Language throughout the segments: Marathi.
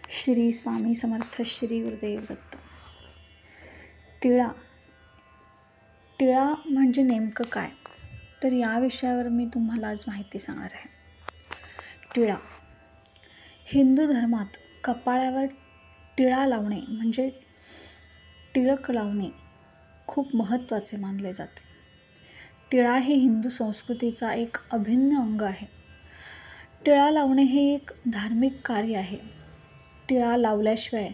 श्री स्वामी समर्थ श्री गुरुदेव दत्त. टिळा म्हणजे नेमकं काय, तर या विषयावर मी तुम्हाला आज माहिती सांगणार आहे. टिळा हिंदू धर्मात कपाळावर टिळा लावणे म्हणजे टिळक लावणे खूप महत्त्वाचे मानले जाते. टिळा हे हिंदू संस्कृतीचा एक अभिन्न अंग आहे. टिळा लावणे हे एक धार्मिक कार्य आहे. टिळा लावल्याशिवाय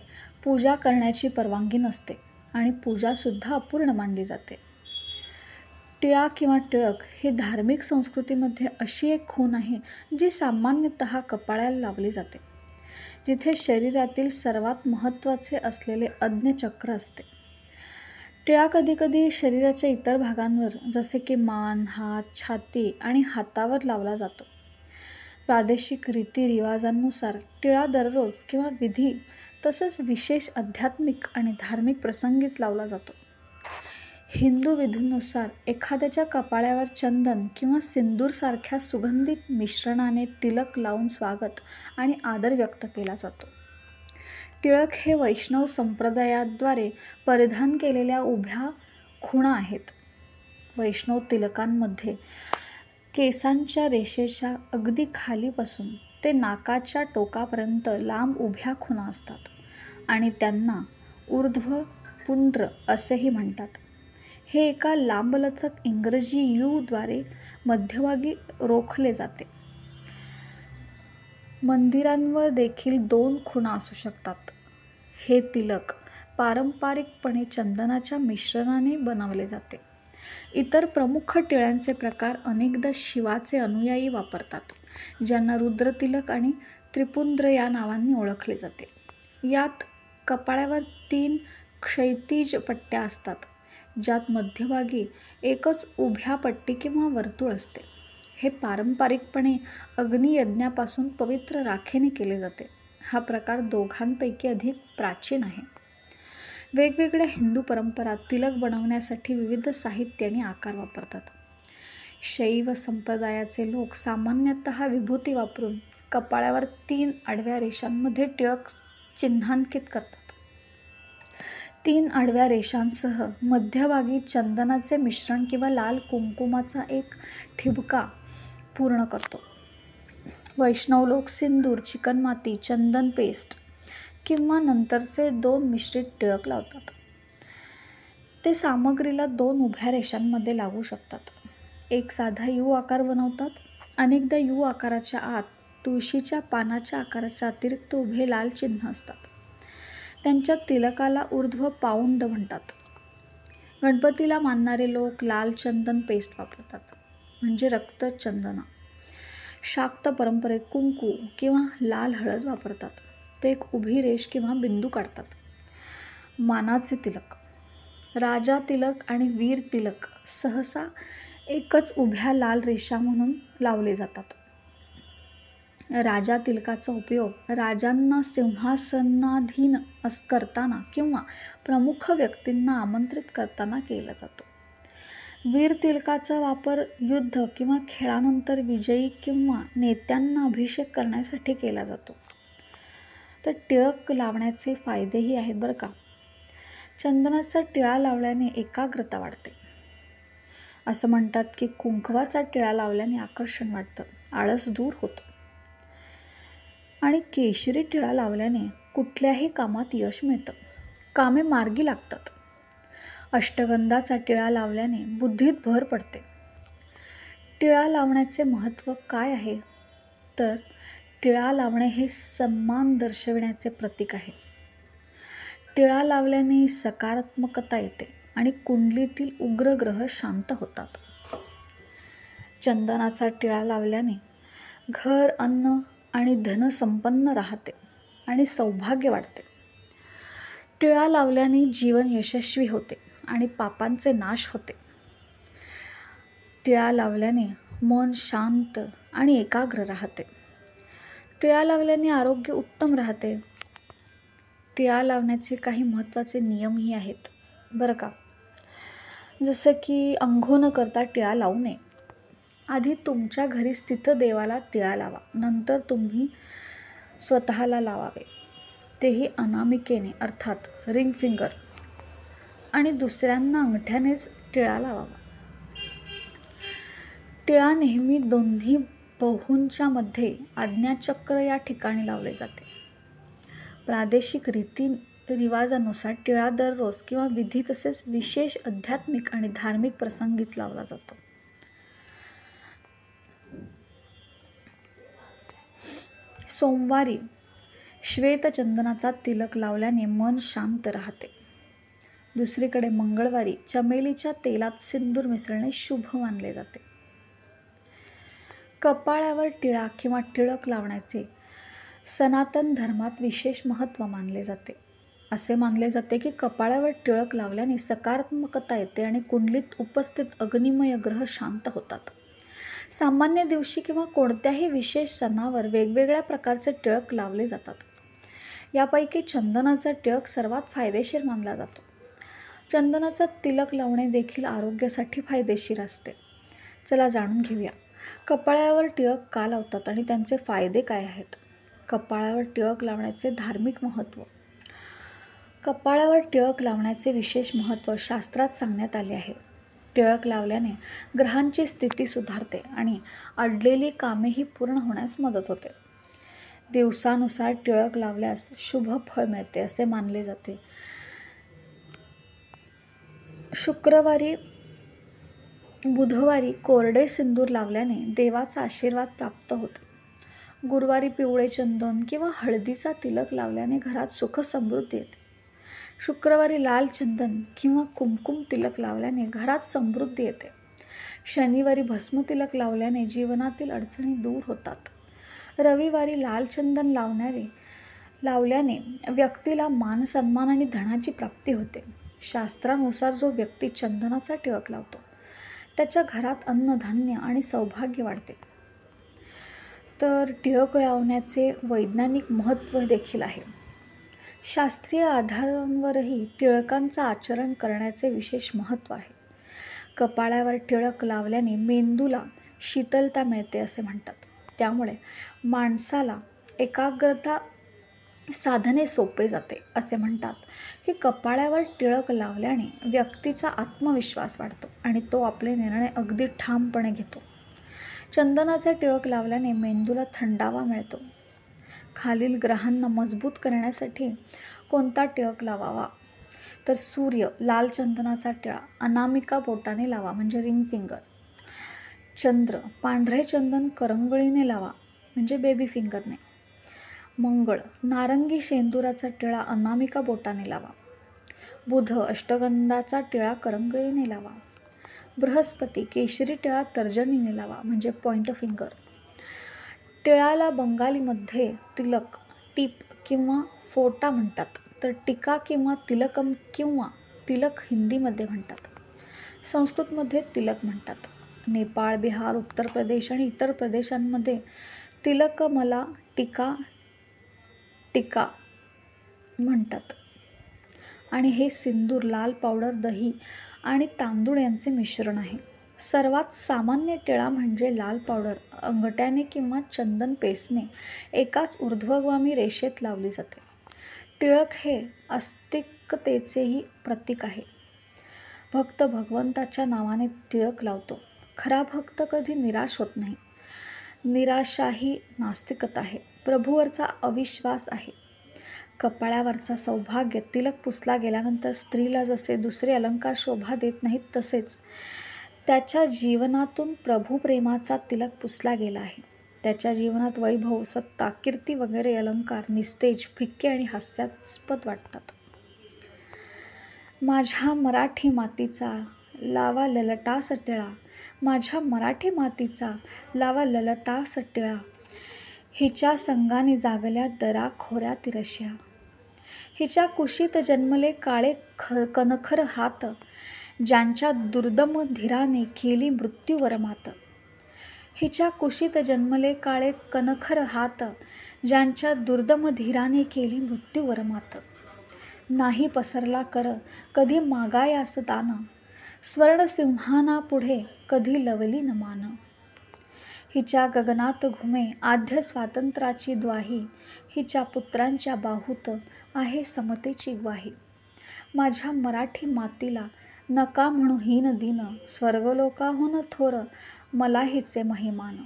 पूजा करण्याची परवानगी नसते आणि पूजासुद्धा अपूर्ण मानली जाते. टिळा किंवा टिळक ही धार्मिक संस्कृतीमध्ये अशी एक खूण आहे जी सामान्यतः कपाळाला लावली जाते, जिथे शरीरातील सर्वात महत्त्वाचे असलेले आज्ञाचक्र असते. टिळा कधीकधी शरीराच्या इतर भागांवर जसे की मान, हात, छाती आणि हातावर लावला जातो. प्रादेशिक रीतिरिवाजांनुसार टिळा दररोज किंवा विधी तसेच विशेष आध्यात्मिक आणि धार्मिक प्रसंगीच लावला जातो. हिंदू विधीनुसार एखाद्याच्या कपाळावर चंदन किंवा सिंदूरसारख्या सुगंधित मिश्रणाने तिलक लावून स्वागत आणि आदर व्यक्त केला जातो. टिळक हे वैष्णव संप्रदायाद्वारे परिधान केलेल्या उभ्या खुणा आहेत. वैष्णव तिलकांमध्ये केसांच्या रेषेच्या अगदी खालीपासून ते नाकाच्या टोकापर्यंत लांब उभ्या खुणा असतात आणि त्यांना ऊर्ध्व पुंड्र असेही म्हणतात. हे एका लांबलचक इंग्रजी यू द्वारे मध्यभागी रोखले जाते. मंदिरांवर देखील 2 खुणा असू शकतात. हे तिलक पारंपरिकपणे चंदनाच्या मिश्रणाने बनवले जाते. इतर प्रमुख टिळ्यांचे प्रकार अनेकदा शिवाचे अनुयायी वापरतात, ज्यांना रुद्रतिलक आणि त्रिपुंद्र या नावांनी ओळखले जाते. यात कपाळावर 3 क्षैतिज पट्ट्या असतात, ज्यात मध्यभागी एकच उभ्या पट्टी किंवा वर्तुळ असते. हे पारंपरिकपणे अग्नियज्ञापासून पवित्र राखेने केले जाते. हा प्रकार दोघांपैकी अधिक प्राचीन आहे. वेगवेगळ्या हिंदू परंपरात तिलक बनवण्यासाठी विविध साहित्य आणि आकार वापरतात. शैव संप्रदायाचे लोक सामान्यतः विभूती वापरून कपाळावर 3 आडव्या रेषांमध्ये टिळक चिन्हांकित करतात. 3 आडव्या रेषांसह मध्यभागी चंदनाचे मिश्रण किंवा लाल कुंकुमाचा एक ठिपका पूर्ण करतो. वैष्णव लोक सिंदूर, चिकणमाती, चंदन पेस्ट किंवा नंतरचे 2 मिश्रित टिळक लावतात. ते सामग्रीला 2 उभ्या रेषांमध्ये लागू शकतात. एक साधा यू आकार बनवतात. अनेकदा यू आकाराच्या आत तुळशीच्या पानाच्या आकाराचे अतिरिक्त उभे लाल चिन्ह असतात. त्यांच्या तिलकाला ऊर्ध्व पाऊंड म्हणतात. गणपतीला मानणारे लोक लाल चंदन पेस्ट वापरतात, म्हणजे रक्त चंदना. शाक्त परंपरेत कुंकू किंवा लाल हळद वापरतात. ते एक उभी रेष किंवा बिंदू काढतात. मानाचे तिलक, राजा तिलक आणि वीर तिलक सहसा एकच उभ्या लाल रेषा म्हणून लावले जातात. राजा तिलकाचा उपयोग राजांना सिंहासनाधीन करताना किंवा प्रमुख व्यक्तींना आमंत्रित करताना केला जातो. वीर तिलकाचा वापर युद्ध किंवा खेळानंतर विजयी किंवा नेत्यांना अभिषेक करण्यासाठी केला जातो. तर टिळक लावण्याचे फायदेही आहेत बरं का. चंदनाचा टिळा लावल्याने एकाग्रता वाढते. असं म्हणतात की कुंकवाचा टिळा लावल्याने आकर्षण वाढतं, आळस दूर होतं. आणि केशरी टिळा लावल्याने कुठल्याही कामात यश मिळतं, कामे मार्गी लागतात. अष्टगंधाचा टिळा लावल्याने बुद्धीत भर पडते. टिळा लावण्याचे महत्त्व काय आहे, तर टिळा लावणे हे सन्मान दर्शविण्याचे प्रतीक आहे. टिळा लावल्याने सकारात्मकता येते आणि कुंडलीतील उग्र ग्रह शांत होतात. चंदनाचा टिळा लावल्याने घर, अन्न आणि धन संपन्न राहते आणि सौभाग्य वाढते. टिळा लावल्याने जीवन यशस्वी होते आणि पापांचे नाश होते. टिळा लावल्याने मन शांत आणि एकाग्र राहते. टिळा लावल्याने आरोग्य उत्तम राहते. टिळा लावण्याचे काही महत्त्वाचे नियमही आहेत बरं का. जसं की अंघोळ न करता टिळा लावू नये. आधी तुमच्या घरी स्थित देवाला टिळा लावा, नंतर तुम्ही स्वतःला लावावे. तेही अनामिकेने अर्थात रिंग फिंगर, आणि दुसऱ्यांना अंगठ्यानेच टिळा लावावा. टिळा नेहमी दोन्ही बाहूंच्या मध्ये आज्ञाचक्र या ठिकाणी लावले जाते. प्रादेशिक रीतिरिवाजानुसार टिळा दररोज किंवा विधी तसेच विशेष आध्यात्मिक आणि धार्मिक प्रसंगीच लावला जातो. सोमवारी श्वेतचंदनाचा तिलक लावल्याने मन शांत राहते. दुसरीकडे मंगळवारी चमेलीच्या तेलात सिंदूर मिसळणे शुभ मानले जाते. कपाळावर टिळा किंवा टिळक लावण्याचे सनातन धर्मात विशेष महत्त्व मानले जाते. असे मानले जाते की कपाळावर टिळक लावल्याने सकारात्मकता येते आणि कुंडलीत उपस्थित अग्निमय ग्रह शांत होतात. सामान्य दिवशी किंवा कोणत्याही विशेष सणावर वेगवेगळ्या प्रकारचे टिळक लावले जातात. यापैकी चंदनाचा टिळक सर्वात फायदेशीर मानला जातो. चंदनाचा तिलक लावणे देखील आरोग्यासाठी फायदेशीर असते. चला जाणून घेऊया, कपाळावर टिळक का लावतात आणि त्यांचे फायदे काय आहेत. कपाळावर टिळक लावण्याचे धार्मिक महत्त्व. कपाळावर टिळक लावण्याचे विशेष महत्त्व शास्त्रात सांगण्यात आले आहे. टिळक लावल्याने ग्रहांची स्थिती सुधारते आणि अडलेली कामेही पूर्ण होण्यास मदत होते. दिवसानुसार टिळक लावल्यास शुभ फळ मिळते असे मानले जाते. शुक्रवारी बुधवारी कोरडे सिंदूर लावल्याने देवाचा आशीर्वाद प्राप्त होतो. गुरुवारी पिवळे चंदन किंवा हळदीचा तिलक लावल्याने घरात सुख समृद्धी येते. शुक्रवारी लाल चंदन किंवा कुमकुम तिलक लावल्याने घरात समृद्धी येते. शनिवारी भस्म तिलक लावल्याने जीवनातील अडचणी दूर होतात. रविवारी लाल चंदन लावल्याने व्यक्तीला मान सन्मान आणि धनाची प्राप्ती होते. शास्त्रानुसार जो व्यक्ती चंदनाचा टिळक लावतो त्याच्या घरात अन्नधान्य आणि सौभाग्य वाढते. तर टिळक लावण्याचे वैज्ञानिक महत्त्व देखील आहे. शास्त्रीय आधारांवरही टिळकांचा आचरण करण्याचे विशेष महत्त्व आहे. कपाळावर टिळक लावल्याने मेंदूला शीतलता मिळते असे म्हणतात. त्यामुळे माणसाला एकाग्रता साधणे सोपे जाते. असे म्हणतात की कपाळावर टिळक लावल्याने व्यक्तीचा आत्मविश्वास वाढतो आणि तो आपले निर्णय अगदी ठामपणे घेतो. चंदनाचे टिळक लावल्याने मेंदूला थंडावा मिळतो. खालील ग्रहांना मजबूत करण्यासाठी कोणता टिळक लावावा तर सूर्य लाल चंदनाचा टिळा अनामिका बोटाने लावा म्हणजे रिंग फिंगर. चंद्र पांढरे चंदन करंगळीने लावा म्हणजे बेबी फिंगरने. मंगळ नारंगी शेंदुराचा टिळा अनामिका बोटाने लावा. बुध अष्टगंधाचा टिळा करंगळीने लावा. बृहस्पती केशरी टिळा तर्जनीने लावा म्हणजे पॉइंट फिंगर. टिळाला बंगालीमध्ये तिलक, टीप किंवा फोटा म्हणतात, तर टिका किंवा तिलकम किंवा तिलक हिंदीमध्ये म्हणतात. संस्कृतमध्ये तिलक म्हणतात. नेपाळ, बिहार, उत्तर प्रदेश आणि इतर प्रदेशांमध्ये तिलकमला टिका म्हणतात. आणि हे सिंदूर, लाल पावडर, दही आणि तांदूळ यांचे मिश्रण आहे. सर्वात सामान्य टिळा म्हणजे लाल पावडर अंगठ्याने किंवा चंदन पेस्टने एकाच ऊर्ध्वगामी रेषेत लावली जाते. टिळक हे आस्तिकतेचेही प्रतीक आहे. भक्त भगवंताच्या नावाने टिळक लावतो. खरा भक्त कधी निराश होत नाही. निराशा ही नास्तिकता आहे, प्रभूवरचा अविश्वास आहे. कपाळावरचा सौभाग्य तिलक पुसला गेल्यानंतर स्त्रीला जसे दुसरे अलंकार शोभा देत नाहीत, तसेच त्याच्या जीवनातून प्रभुप्रेमाचा तिलक पुसला गेला आहे. त्याच्या जीवनात वैभव, सत्ता, कीर्ती वगैरे अलंकार निस्तेज, फिक्के आणि हास्यास्पद वाटतात. माझ्या मराठी मातीचा लावा ललटास टिळा, माझ्या मराठी मातीचा लावा ललटास टिळा, हिच्या संगाने जागल्या दरा खोऱ्या तिरश्या, हिच्या कुशीत जन्मले काळे कणखर हात, ज्यांच्या दुर्दम धीराने केली मृत्यूवर मात. हिच्या कुशीत जन्मले काळे कणखर हात, ज्यांच्या दुर्दम धीराने केली मृत्यूवर मात. नाही पसरला कर कधी मागायास दान, स्वर्णसिंहाना पुढे कधी लवली न मान. हिच्या गगनात घुमे आद्य स्वातंत्र्याची द्वाही, हिच्या पुत्रांच्या बाहूत आहे समतेची ग्वाही. माझ्या मराठी मातीला नका म्हणू हीन दिन, स्वर्गलोकाहून थोर मला हिचे महिमान.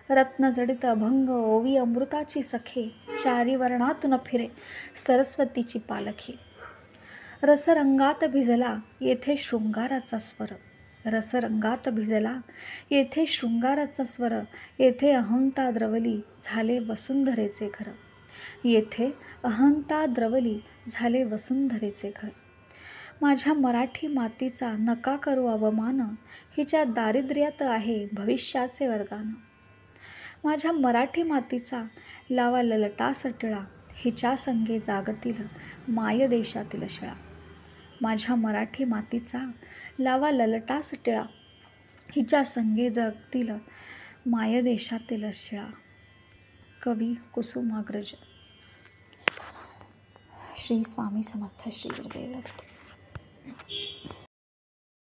रत्नजडित अभंग ओवी अमृताची सखे, चारी वर्णातून फिरे सरस्वतीची पालखी. रसरंगात भिजला येथे शृंगाराचा स्वर, रसरंगात भिजला येथे शृंगाराचा स्वर. येथे अहंता द्रवली झाले वसुंधरेचे घर, येथे अहंता द्रवली झाले वसुंधरेचे घर. माझ्या मराठी मातीचा नका करू अवमान, हिच्या दारिद्र्यात आहे भविष्याचे वरदान. माझ्या मराठी मातीचा लावा ललटास टिळा, हिच्या संगे जागतील माय देशातील शिळा. माझ्या मराठी मातीचा लावा ललटास टिळा, हिच्या संगे जगतील माय देशातील शिळा. कवी कुसुमाग्रज. श्री स्वामी समर्थ. श्री गुरुदेव दत्त.